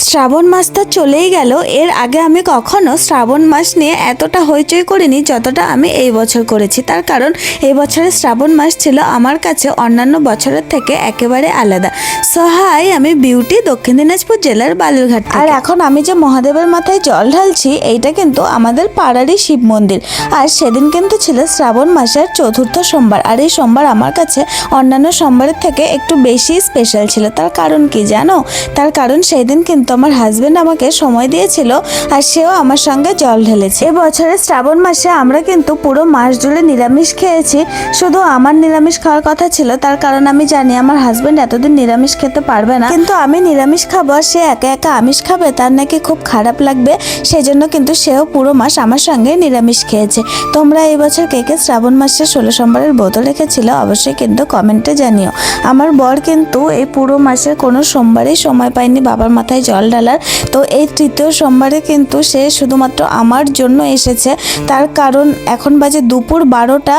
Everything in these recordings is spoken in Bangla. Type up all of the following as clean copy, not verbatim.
শ্রাবণ মাস তো চলেই গেল। এর আগে আমি কখনো শ্রাবণ মাস নিয়ে এতটা হইচই করিনি যতটা আমি এই বছর করেছি। তার কারণ এই বছরের শ্রাবণ মাস ছিল আমার কাছে অন্যান্য বছরের থেকে একেবারে আলাদা। সহায় আমি বিউটি, দক্ষিণ দিনাজপুর জেলার বালুরঘাট। আর এখন আমি যে মহাদেবের মাথায় জল ঢালছি এইটা কিন্তু আমাদের পাড়ারই শিব মন্দির। আর সেদিন কিন্তু ছিল শ্রাবণ মাসের চতুর্থ সোমবার। আর এই সোমবার আমার কাছে অন্যান্য সোমবারের থেকে একটু বেশি স্পেশাল ছিল। তার কারণ কি জানো? তার কারণ সেই দিন কিন্তু আমার হাজবেন্ড আমাকে সময় দিয়েছিল আর সেও আমার সঙ্গে জল ঢেলেছে। এবছরে শ্রাবণ মাসে আমরা কিন্তু পুরো মাস জুড়ে নিরামিষ খেয়েছি। শুধু আমার নিরামিষ খাওয়ার কথা ছিল, তার কারণ আমি জানি আমার হাজবেন্ড এতদিন নিরামিষ খেতে পারবে না, কিন্তু আমি নিরামিষ খাবো আর সে একা একা আমিষ খাবে, তার নাকি খুব খারাপ লাগবে। সেই জন্য কিন্তু সেও পুরো মাস আমার সঙ্গে নিরামিষ খেয়েছে। তোমরা এই বছর কে কে শ্রাবণ মাসে 16 সোমবারের ব্রত রেখেছিল অবশ্যই কিন্তু কমেন্টে জানিও। আমার বর কিন্তু এই পুরো মাসের কোনো সোমবারেই সময় পায়নি বাবার মাথায় জল ঢালার। তো এই তৃতীয় সোমবারে কিন্তু সে শুধুমাত্র আমার জন্য এসেছে। তার কারণ এখন বাজে দুপুর 12টা।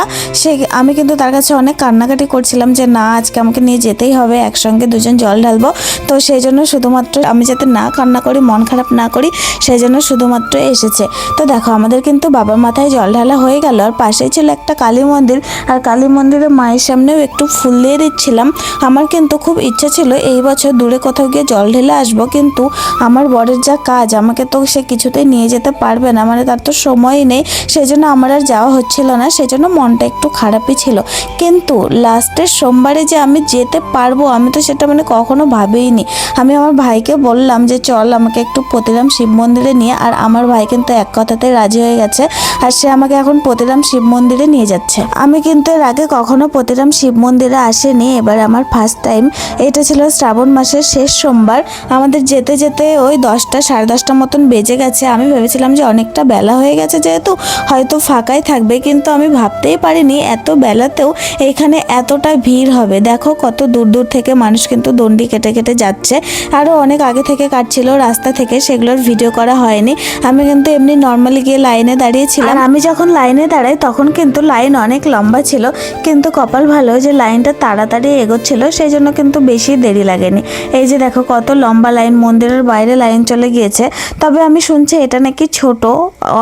আমি কিন্তু তার কাছে অনেক কান্নাকাটি করছিলাম যে না, আজকে আমাকে নিয়ে যেতেই হবে, একসঙ্গে দুজন জল ঢালবো। তো সেই জন্য শুধুমাত্র আমি যাতে না কান্না করি, মন খারাপ না করি, সেই জন্য শুধুমাত্র এসেছে। তো দেখো আমাদের কিন্তু বাবার মাথায় জল ঢালা হয়ে গেল। আর পাশেই ছিল একটা কালী মন্দির, আর কালী মন্দিরের মায়ের সামনেও একটু ফুল দিয়ে দিচ্ছিলাম। আমার কিন্তু খুব ইচ্ছা ছিল এই বছর দূরে কোথাও গিয়ে জল ঢেলে আসবো, কিন্তু আমার বরের যা কাজ, আমাকে তো সে কিছুতেই নিয়ে যেতে পারবে না, মানে তার তো সময়ই নেই। সেই জন্য আমার আর যাওয়া হচ্ছিল না, সেই জন্য মনটা একটু খারাপই ছিল। কিন্তু লাস্টের সোমবারে যে আমি যেতে পারবো, আমি তো সেটা মানে কখনো ভাবিনি। আমি আমার ভাইকে বললাম যে চল আমাকে একটু পতিরাম শিব মন্দিরে নিয়ে, আর আমার ভাই কিন্তু এক কথাতে রাজি হয়ে গেছে। আর সে আমাকে এখন পতিরাম শিব মন্দিরে নিয়ে যাচ্ছে। আমি কিন্তু এর আগে কখনো পতিরাম শিব মন্দিরে আসিনি, এবার আমার ফার্স্ট টাইম। এটা ছিল শ্রাবণ মাসের শেষ সোমবার। আমাদের যেতে যেতে ওই 10টা সাড়ে 10টা মতন বেজে গেছে। আমি ভেবেছিলাম যে অনেকটা বেলা হয়ে গেছে যেহেতু হয়তো ফাঁকাই থাকবে, কিন্তু আমি ভাবতেই পারিনি এত বেলাতেও এখানে এতটা ভিড় হবে। দেখো কত দূর দূর থেকে মানুষ কিন্তু দণ্ডি কেটে কেটে যাচ্ছে। আরও অনেক আগে থেকে কাটছিল রাস্তা থেকে, সেগুলোর ভিডিও করা হয়নি। আমি কিন্তু এমনি নর্মালি গিয়ে লাইনে দাঁড়িয়েছিলাম। আর আমি যখন লাইনে দাঁড়াই তখন কিন্তু লাইন অনেক লম্বা ছিল, কিন্তু কপাল ভালো যে লাইনটা তাড়াতাড়ি এগোচ্ছিল, সেই জন্য কিন্তু বেশি দেরি লাগেনি। এই যে দেখো কত লম্বা লাইন, মন্দিরের বাইরে লাইন চলে গিয়েছে। তবে আমি শুনছি এটা নাকি ছোট,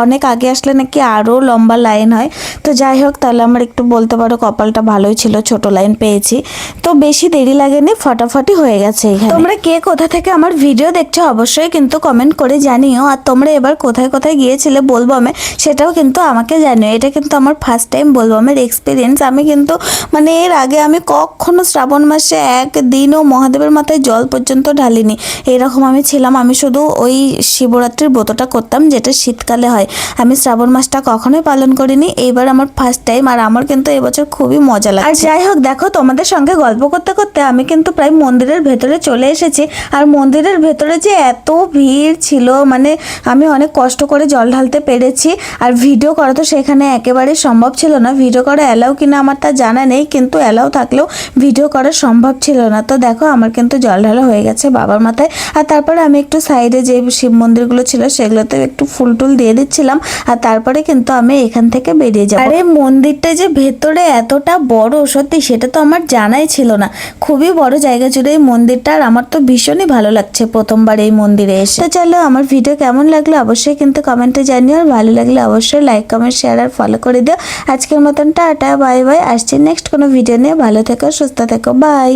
অনেক আগে আসলে নাকি আরও লম্বা লাইন হয়। তো যাই হোক, তাহলে আমার একটু বলতে পারো কপালটা ভালোই ছিল, ছোট লাইন পেয়েছি। তো বেশি দেরি লাগেনি, ফটাফটি হয়ে গেছে এখানে। তোমরা কে কোথা থেকে আমার ভিডিও দেখছো অবশ্যই কিন্তু কমেন্ট করে জানিও। আর তোমরা এবার কোথায় কোথায় গিয়েছিলে বোলবমে সেটাও কিন্তু আমাকে জানিও। এটা কিন্তু আমার ফার্স্ট টাইম বোলবমের এক্সপিরিয়েন্স। আমি কিন্তু মানে এর আগে আমি কখনো শ্রাবণ মাসে একদিনও মহাদেবের মাথায় জল পর্যন্ত ঢালিনি। এরকম আমি ছিলাম। আমি শুধু ওই শিবরাত্রির ব্রতটা করতাম যেটা শীতকালে হয়। আমি শ্রাবণ মাসটা কখনোই পালন করিনি, এইবার আমার ফার্স্ট টাইম। আর আমার কিন্তু এবছর খুবই মজা লাগছে। আর যাই হোক, দেখো তোমাদের সঙ্গে গল্প করতে করতে আমি কিন্তু প্রায় মন্দিরের ভেতরে চলে এসেছি। আর মন্দিরের ভেতরে যে এত ভিড় ছিল, মানে আমি অনেক কষ্ট করে জল ঢালতে পেরেছি। আর ভিডিও করা তো সেখানে একেবারে সম্ভব ছিল না। ভিডিও করা অ্যালাউ কিনা আমার তা জানা নেই, কিন্তু অ্যালাউ থাকলেও ভিডিও করা সম্ভব ছিল না। তো দেখো আমার কিন্তু জল ঢালা হয়ে গেছে বাবার মাথায়। আর তারপরে আমি একটু সাইডে যে শিব মন্দিরগুলো ছিল সেগুলোতে একটু ফুল টুল দিয়ে দিচ্ছিলাম। আর তারপরে কিন্তু আমি এখান থেকে বেরিয়ে যাবো। আর এই মন্দিরটা যে ভেতরে এতটা বড়, সত্যি সেটা তো আমার জানাই ছিল না। খুবই বড় জায়গা জুড়ে এই মন্দিরটা, আর আমার তো ভীষণই ভালো লাগছে প্রথমবার এই মন্দিরে এসে। তো চলো, আমার ভিডিও কেমন লাগলো অবশ্যই কিন্তু কমেন্টে জানিও। আর ভালো লাগলে অবশ্যই লাইক, কমেন্ট, শেয়ার আর ফলো করে দিও। আজকের মতন টাটা, বাই বাই। আসছি নেক্সট কোনো ভিডিও নিয়ে। ভালো থেকো, সুস্থ থেকো, বাই।